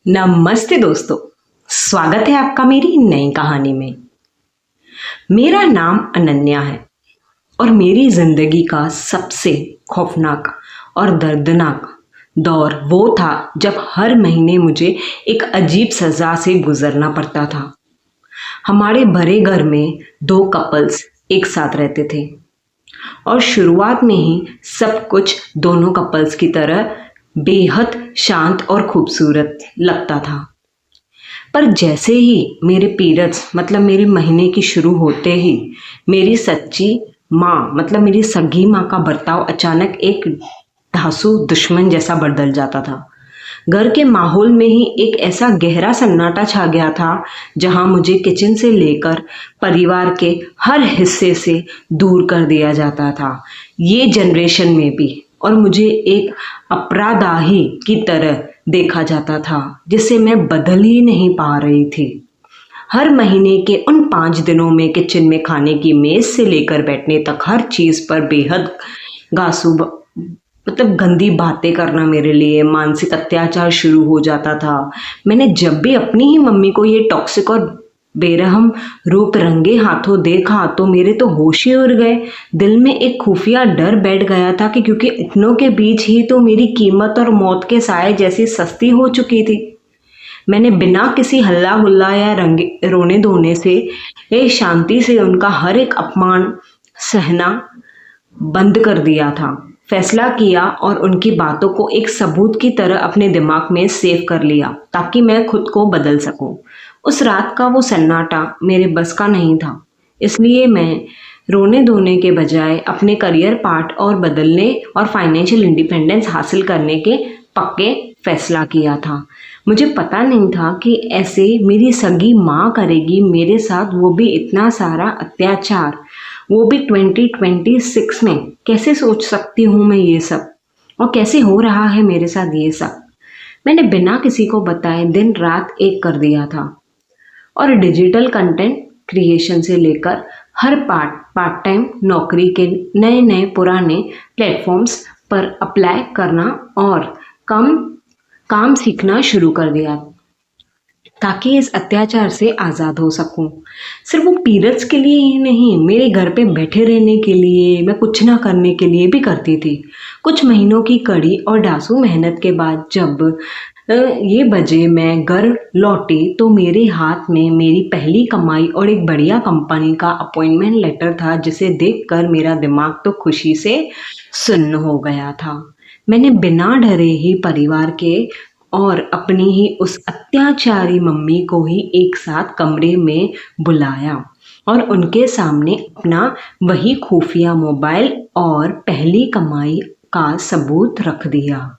नमस्ते दोस्तों। स्वागत है आपका मेरी नई कहानी में। मेरा नाम अनन्या है और मेरी जिंदगी का सबसे खौफनाक और दर्दनाक दौर वो था जब हर महीने मुझे एक अजीब सजा से गुजरना पड़ता था। हमारे बड़े घर में दो कपल्स एक साथ रहते थे और शुरुआत में ही सब कुछ दोनों कपल्स की तरह बेहद शांत और खूबसूरत लगता था। पर जैसे ही मेरे पीरियड्स मतलब मेरे महीने की शुरू होते ही मेरी सच्ची माँ मतलब मेरी सगी माँ का बर्ताव अचानक एक धांसू दुश्मन जैसा बदल जाता था। घर के माहौल में ही एक ऐसा गहरा सन्नाटा छा गया था जहाँ मुझे किचन से लेकर परिवार के हर हिस्से से दूर कर दिया जाता था, ये जनरेशन में भी। और मुझे एक अपराधी की तरह देखा जाता था जिसे मैं बदल ही नहीं पा रही थी। हर महीने के उन 5 दिनों में किचन में खाने की मेज से लेकर बैठने तक हर चीज़ पर बेहद गासू मतलब गंदी बातें करना मेरे लिए मानसिक अत्याचार शुरू हो जाता था। मैंने जब भी अपनी ही मम्मी को ये टॉक्सिक और बेरहम रूप रंगे हाथों देखा तो मेरे तो होश ही उड़ गए। दिल में एक खुफिया डर बैठ गया था कि क्योंकि इतनों के बीच ही तो मेरी कीमत और मौत के साए जैसी सस्ती हो चुकी थी। मैंने बिना किसी हल्ला हुल्ला या रंगे रोने धोने से शांति से उनका हर एक अपमान सहना बंद कर दिया था। फैसला किया और उनकी बातों को एक सबूत की तरह अपने दिमाग में सेव कर लिया ताकि मैं खुद को बदल सकूं। उस रात का वो सन्नाटा मेरे बस का नहीं था, इसलिए मैं रोने धोने के बजाय अपने करियर पार्ट और बदलने और फाइनेंशियल इंडिपेंडेंस हासिल करने के पक्के फैसला किया था। मुझे पता नहीं था कि ऐसे मेरी सगी माँ करेगी मेरे साथ, वो भी इतना सारा अत्याचार, वो भी 2026 में। कैसे सोच सकती हूँ मैं ये सब, और कैसे हो रहा है मेरे साथ ये सब। मैंने बिना किसी को बताए दिन रात एक कर दिया था और डिजिटल कंटेंट क्रिएशन से लेकर हर पार्ट टाइम नौकरी के नए नए पुराने प्लेटफॉर्म्स पर अप्लाई करना और काम सीखना शुरू कर दिया ताकि इस अत्याचार से आज़ाद हो सकूं। सिर्फ वो पीरियड्स के लिए ही नहीं, मेरे घर पे बैठे रहने के लिए, मैं कुछ ना करने के लिए भी करती थी। कुछ महीनों की कड़ी और डांसू मेहनत के बाद जब ये बजे मैं घर लौटी तो मेरे हाथ में मेरी पहली कमाई और एक बढ़िया कंपनी का अपॉइंटमेंट लेटर था, जिसे देखकर मेरा दिमाग तो खुशी से सुन्न हो गया था। मैंने बिना डरे ही परिवार के और अपनी ही उस अत्याचारी मम्मी को ही एक साथ कमरे में बुलाया और उनके सामने अपना वही खुफिया मोबाइल और पहली कमाई का सबूत रख दिया।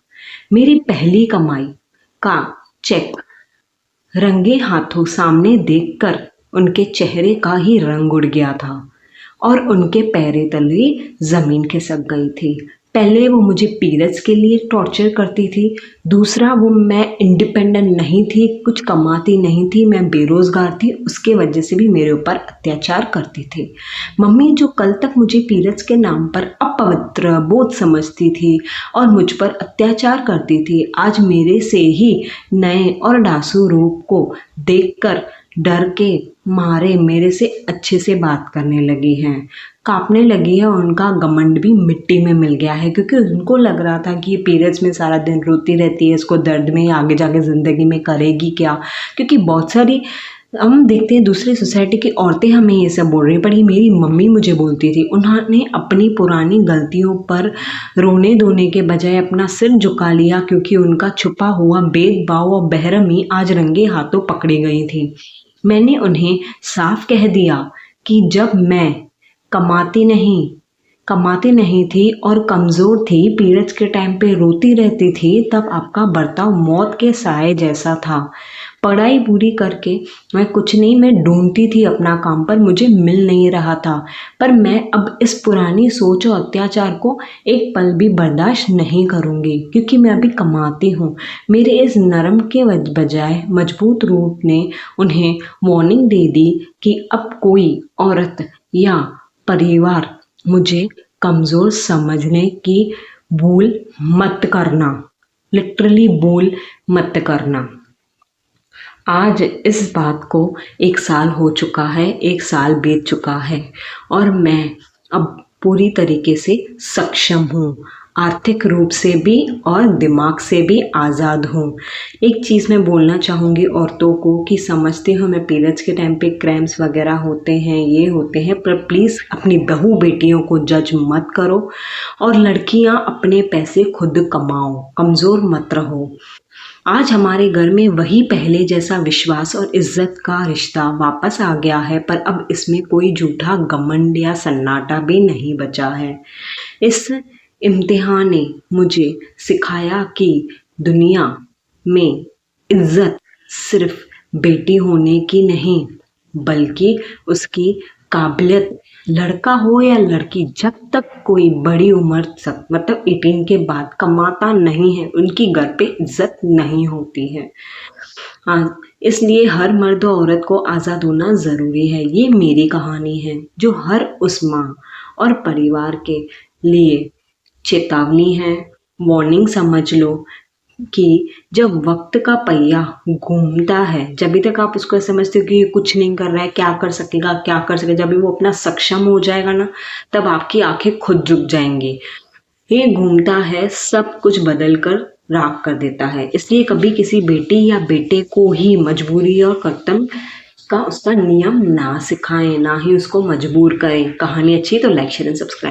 मेरी पहली कमाई का चेक रंगे हाथों सामने देखकर उनके चेहरे का ही रंग उड़ गया था और उनके पैरे तले जमीन खिसक गई थी। पहले वो मुझे पीरियड्स के लिए टॉर्चर करती थी, दूसरा वो मैं इंडिपेंडेंट नहीं थी, कुछ कमाती नहीं थी, मैं बेरोज़गार थी, उसके वजह से भी मेरे ऊपर अत्याचार करती थी। मम्मी जो कल तक मुझे पीरियड्स के नाम पर अपवित्र बोझ समझती थी और मुझ पर अत्याचार करती थी, आज मेरे से ही नए और डांसू रूप को देखकर डर के मारे मेरे से अच्छे से बात करने लगी हैं, कांपने लगी है। उनका घमंड भी मिट्टी में मिल गया है क्योंकि उनको लग रहा था कि ये पीरियड्स में सारा दिन रोती रहती है, इसको दर्द में आगे जाके ज़िंदगी में करेगी क्या। क्योंकि बहुत सारी हम देखते हैं दूसरी सोसाइटी की औरतें हमें ये सब बोल रही हैं, पर ये मेरी मम्मी मुझे बोलती थी। उन्होंने अपनी पुरानी गलतियों पर रोने धोने के बजाय अपना सिर झुका लिया क्योंकि उनका छुपा हुआ भेदभाव और बेरहमी आज रंगे हाथों पकड़ी गई थी। मैंने उन्हें साफ कह दिया कि जब मैं कमाती नहीं थी और कमज़ोर थी, पीरियड्स के टाइम पे रोती रहती थी, तब आपका बर्ताव मौत के साए जैसा था। पढ़ाई पूरी करके मैं कुछ नहीं, मैं ढूंढती थी अपना काम, पर मुझे मिल नहीं रहा था। पर मैं अब इस पुरानी सोच और अत्याचार को एक पल भी बर्दाश्त नहीं करूँगी क्योंकि मैं अभी कमाती हूँ। मेरे इस नरम के बजाय मजबूत रूप ने उन्हें वार्निंग दे दी कि अब कोई औरत या परिवार मुझे कमज़ोर समझने की भूल मत करना, लिटरली भूल मत करना। आज इस बात को 1 साल हो चुका है, 1 साल बीत चुका है और मैं अब पूरी तरीके से सक्षम हूँ, आर्थिक रूप से भी और दिमाग से भी आज़ाद हूँ। एक चीज़ मैं बोलना चाहूँगी औरतों को कि समझती हूँ मैं पीरियड्स के टाइम पे क्रैम्प्स वगैरह होते हैं, ये होते हैं, पर प्लीज़ अपनी बहू बेटियों को जज मत करो और लड़कियाँ अपने पैसे खुद कमाओ, कमज़ोर मत रहो। आज हमारे घर में वही पहले जैसा विश्वास और इज्जत का रिश्ता वापस आ गया है, पर अब इसमें कोई झूठा घमंड या सन्नाटा भी नहीं बचा है। इस इम्तिहान ने मुझे सिखाया कि दुनिया में इज्जत सिर्फ बेटी होने की नहीं, बल्कि उसकी काबिलियत, लड़का हो या लड़की, जब तक कोई बड़ी उम्र तक मतलब 18 के बाद कमाता नहीं है, उनकी घर पे इज्जत नहीं होती है। हाँ, इसलिए हर मर्द और औरत को आज़ाद होना ज़रूरी है। ये मेरी कहानी है जो हर उस माँ और परिवार के लिए चेतावनी है, वार्निंग समझ लो कि जब वक्त का पहिया घूमता है, जब तक आप उसको समझते हो कि ये कुछ नहीं कर रहा है, क्या कर सकेगा, क्या कर सकेगा, जब भी वो अपना सक्षम हो जाएगा ना, तब आपकी आंखें खुद झुक जाएंगी। ये घूमता है, सब कुछ बदल कर राख कर देता है। इसलिए कभी किसी बेटी या बेटे को ही मजबूरी और कर्तव्य का उसका नियम ना सिखाएं, ना ही उसको मजबूर करें। कहानी अच्छी है तो लाइक शेयर एंड सब्सक्राइब।